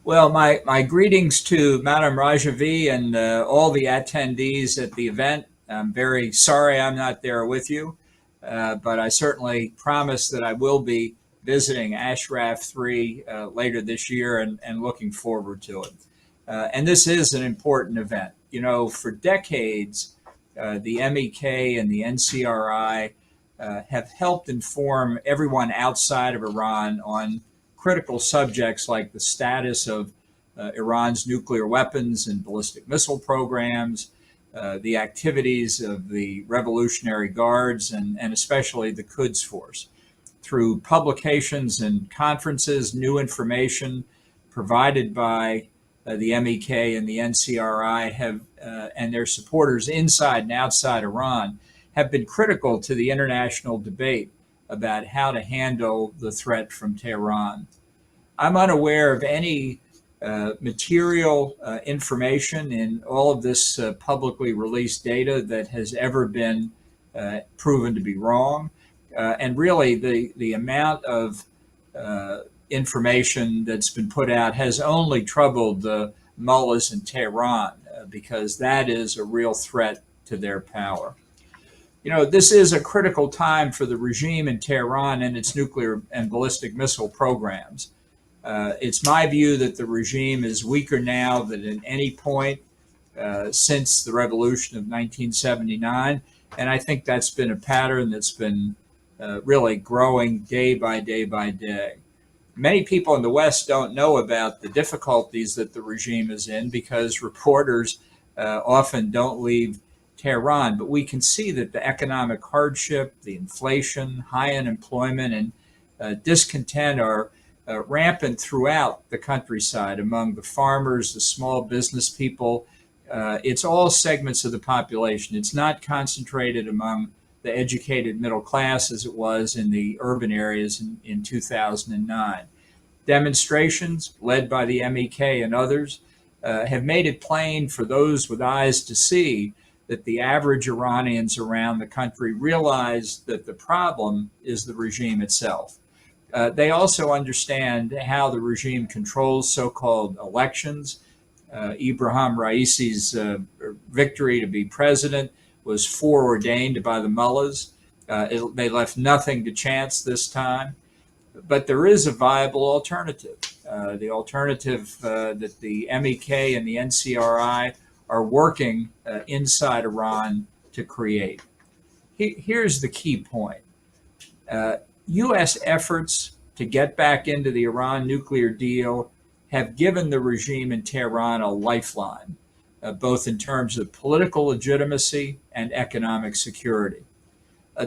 Well, my greetings to Madam Rajavi and all the attendees at the event. I'm very sorry I'm not there with you, but I certainly promise that I will be visiting Ashraf 3 later this year and looking forward to it. And this is an important event. You know, for decades, the MEK and the NCRI have helped inform everyone outside of Iran on critical subjects like the status of Iran's nuclear weapons and ballistic missile programs, the activities of the Revolutionary Guards, and especially the Quds Force. Through publications and conferences, new information provided by the MEK and the NCRI and their supporters inside and outside Iran have been critical to the international debate about how to handle the threat from Tehran. I'm unaware of any material information in all of this publicly released data that has ever been proven to be wrong. And really, the amount of information that's been put out has only troubled the mullahs in Tehran because that is a real threat to their power. You know, this is a critical time for the regime in Tehran and its nuclear and ballistic missile programs. It's my view that the regime is weaker now than at any point since the revolution of 1979. And I think that's been a pattern that's been really growing day by day by day. Many people in the West don't know about the difficulties that the regime is in because reporters often don't leave Tehran. But we can see that the economic hardship, the inflation, high unemployment, and discontent are rampant throughout the countryside among the farmers, the small business people. It's all segments of the population. It's not concentrated among the educated middle class as it was in the urban areas in 2009. Demonstrations led by the MEK and others have made it plain for those with eyes to see that the average Iranians around the country realize that the problem is the regime itself. They also understand how the regime controls so-called elections. Ibrahim Raisi's victory to be president was foreordained by the mullahs. They left nothing to chance this time. But there is a viable alternative. The alternative that the MEK and the NCRI are working inside Iran to create. Here's the key point. U.S. efforts to get back into the Iran nuclear deal have given the regime in Tehran a lifeline, both in terms of political legitimacy and economic security.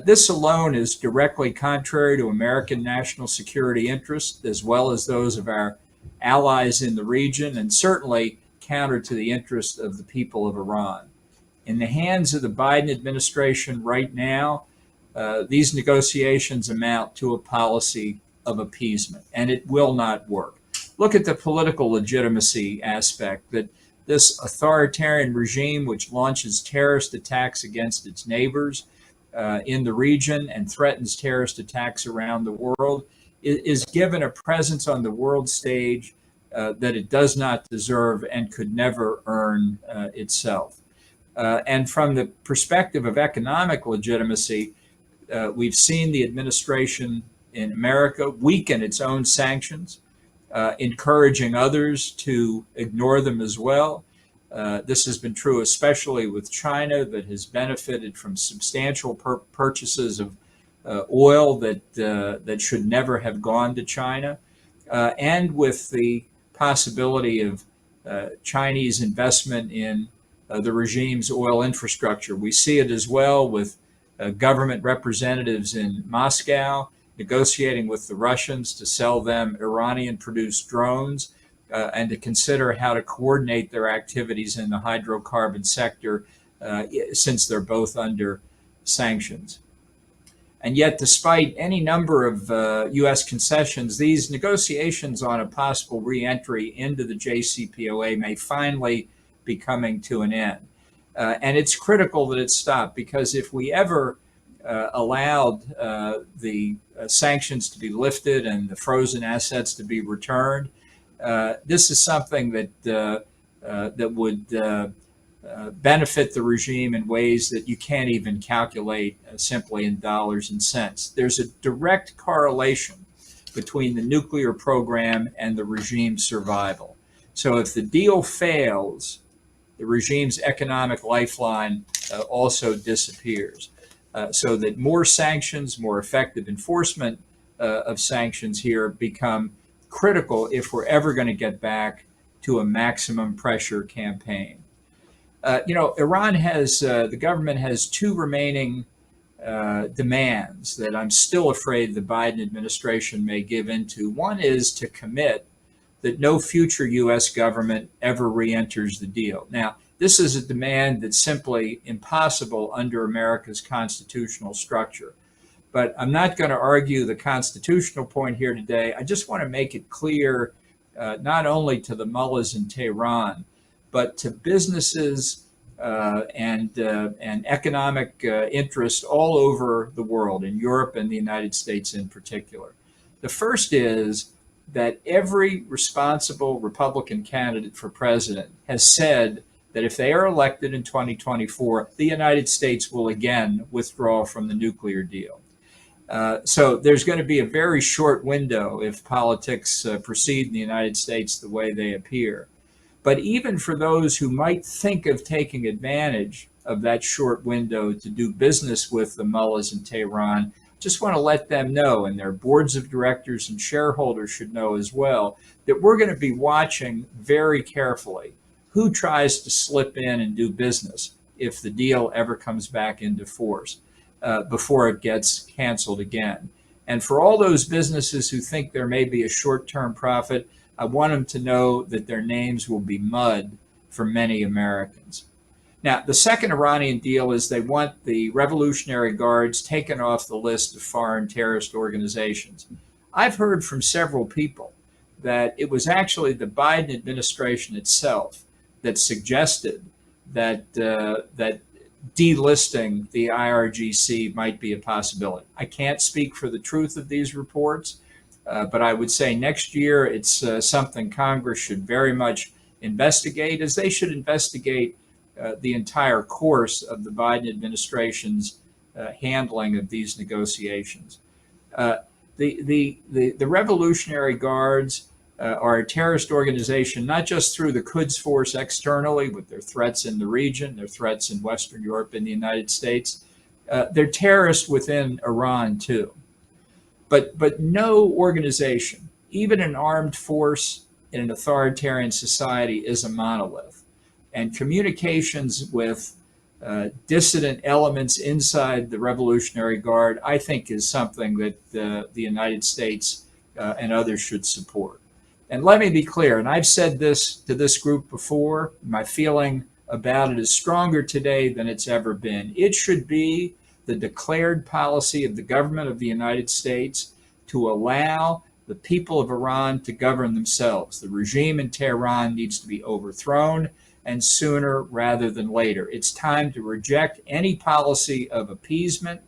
This alone is directly contrary to American national security interests, as well as those of our allies in the region, and certainly counter to the interests of the people of Iran. In the hands of the Biden administration right now, these negotiations amount to a policy of appeasement, and it will not work. Look at the political legitimacy aspect that this authoritarian regime, which launches terrorist attacks against its neighbors in the region and threatens terrorist attacks around the world, is given a presence on the world stage that it does not deserve and could never earn itself. And from the perspective of economic legitimacy, we've seen the administration in America weaken its own sanctions, encouraging others to ignore them as well. This has been true especially with China, that has benefited from substantial purchases of oil that should never have gone to China, and with the possibility of Chinese investment in the regime's oil infrastructure. We see it as well with government representatives in Moscow negotiating with the Russians to sell them Iranian-produced drones and to consider how to coordinate their activities in the hydrocarbon sector since they're both under sanctions. And yet, despite any number of U.S. concessions, these negotiations on a possible re-entry into the JCPOA may finally be coming to an end. And it's critical that it stop, because if we ever allowed the sanctions to be lifted and the frozen assets to be returned, This is something that would benefit the regime in ways that you can't even calculate simply in dollars and cents. There's a direct correlation between the nuclear program and the regime's survival. So if the deal fails, the regime's economic lifeline also disappears. So that more sanctions, more effective enforcement of sanctions here become critical if we're ever going to get back to a maximum pressure campaign. Iran has, the government has two remaining demands that I'm still afraid the Biden administration may give into. One is to commit that no future U.S. government ever re-enters the deal. Now, this is a demand that's simply impossible under America's constitutional structure. But I'm not going to argue the constitutional point here today. I just want to make it clear, not only to the mullahs in Tehran, but to businesses and economic interests all over the world, in Europe and the United States in particular. The first is that every responsible Republican candidate for president has said that if they are elected in 2024, the United States will again withdraw from the nuclear deal. So there's going to be a very short window if politics proceed in the United States the way they appear. But even for those who might think of taking advantage of that short window to do business with the mullahs in Tehran, just want to let them know, and their boards of directors and shareholders should know as well, that we're going to be watching very carefully who tries to slip in and do business if the deal ever comes back into force before it gets canceled again. And for all those businesses who think there may be a short-term profit, I want them to know that their names will be mud for many Americans. Now, the second Iranian deal is they want the Revolutionary Guards taken off the list of foreign terrorist organizations. I've heard from several people that it was actually the Biden administration itself that suggested that that delisting the IRGC might be a possibility. I can't speak for the truth of these reports, but I would say next year it's something Congress should very much investigate, as they should investigate the entire course of the Biden administration's handling of these negotiations. The Revolutionary Guards are a terrorist organization, not just through the Quds Force externally with their threats in the region, their threats in Western Europe and the United States. They're terrorists within Iran too. But no organization, even an armed force in an authoritarian society, is a monolith. And communications with dissident elements inside the Revolutionary Guard, I think, is something that the United States and others should support. And let me be clear, and I've said this to this group before, my feeling about it is stronger today than it's ever been. It should be the declared policy of the government of the United States to allow the people of Iran to govern themselves. The regime in Tehran needs to be overthrown, and sooner rather than later. It's time to reject any policy of appeasement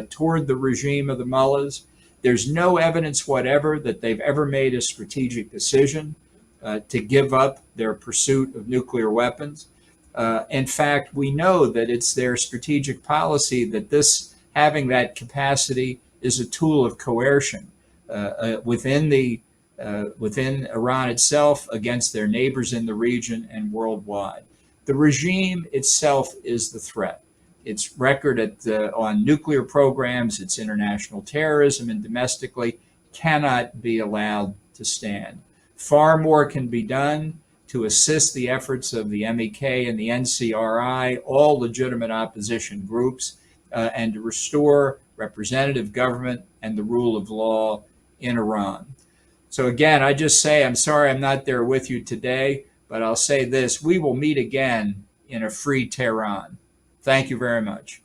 toward the regime of the mullahs. There's no evidence whatever that they've ever made a strategic decision to give up their pursuit of nuclear weapons. In fact, we know that it's their strategic policy that this, having that capacity, is a tool of coercion within Iran itself, against their neighbors in the region and worldwide. The regime itself is the threat. Its record on nuclear programs, its international terrorism, and domestically cannot be allowed to stand. Far more can be done to assist the efforts of the MEK and the NCRI, all legitimate opposition groups, and to restore representative government and the rule of law in Iran. So again, I just say I'm sorry I'm not there with you today, but I'll say this: we will meet again in a free Tehran. Thank you very much.